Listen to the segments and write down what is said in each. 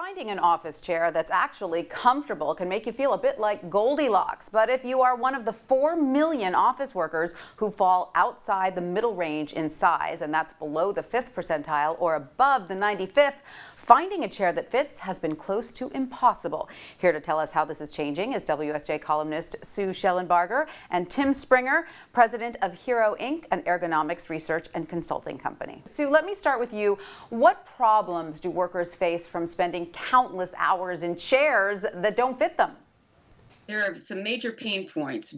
Finding an office chair that's actually comfortable can make you feel a bit like Goldilocks. But if you are one of the 4 million office workers who fall outside the middle range in size, and that's below the 5th percentile or above the 95th, finding a chair that fits has been close to impossible. Here to tell us how this is changing is WSJ columnist Sue Shellenbarger and Tim Springer, president of Hero Inc., an ergonomics research and consulting company. Sue, let me start with you. What problems do workers face from spending countless hours in chairs that don't fit them? There are some major pain points.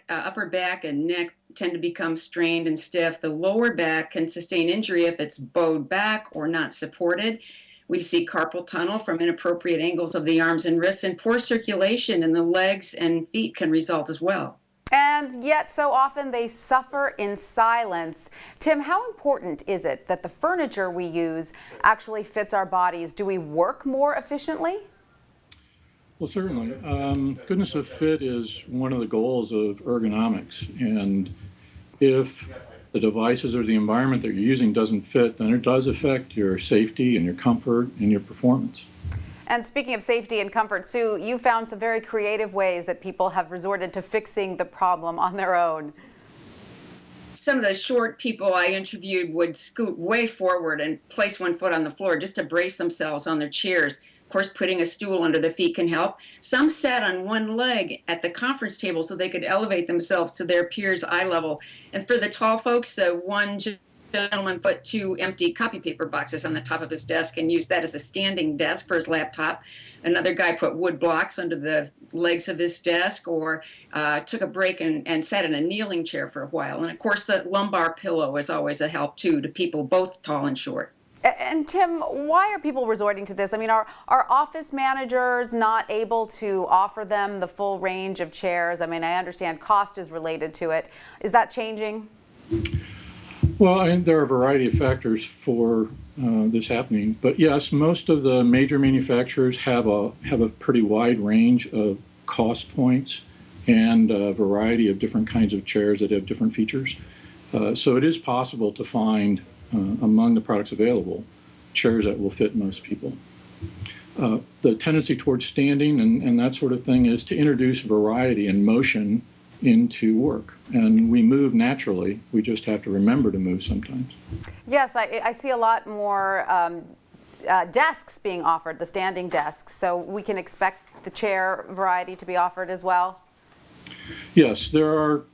Upper back and neck tend to become strained and stiff. The lower back can sustain injury if it's bowed back or not supported. We see carpal tunnel from inappropriate angles of the arms and wrists, and poor circulation in the legs and feet can result as well. And yet so often they suffer in silence. Tim, how important is it that the furniture we use actually fits our bodies? Do we work more efficiently? Well, certainly. Goodness of fit is one of the goals of ergonomics. And if the devices or the environment that you're using doesn't fit, then it does affect your safety and your comfort and your performance. And speaking of safety and comfort, Sue, you found some very creative ways that people have resorted to fixing the problem on their own. Some of the short people I interviewed would scoot way forward and place one foot on the floor just to brace themselves on their chairs. Of course, putting a stool under the feet can help. Some sat on one leg at the conference table so they could elevate themselves to their peers' eye level. And for the tall folks, one gentleman put 2 empty copy paper boxes on the top of his desk and used that as a standing desk for his laptop. Another guy put wood blocks under the legs of his desk, or took a break and sat in a kneeling chair for a while. And of course, the lumbar pillow is always a help too to people both tall and short. And Tim, why are people resorting to this? I mean, are office managers not able to offer them the full range of chairs? I mean, I understand cost is related to it. Is that changing? Well, there are a variety of factors for this happening, but yes, most of the major manufacturers have a pretty wide range of cost points and a variety of different kinds of chairs that have different features. So it is possible to find among the products available chairs that will fit most people. The tendency towards standing and that sort of thing is to introduce variety and motion into work, and we move naturally. We just have to remember to move sometimes. Yes, I see a lot more desks being offered, the standing desks, so we can expect the chair variety to be offered as well. Yes, there are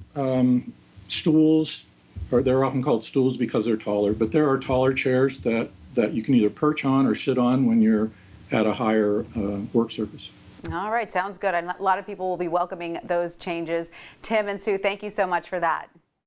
stools, or they're often called stools because they're taller, but there are taller chairs that you can either perch on or sit on when you're at a higher work surface. All right, sounds good. A lot of people will be welcoming those changes. Tim and Sue, thank you so much for that.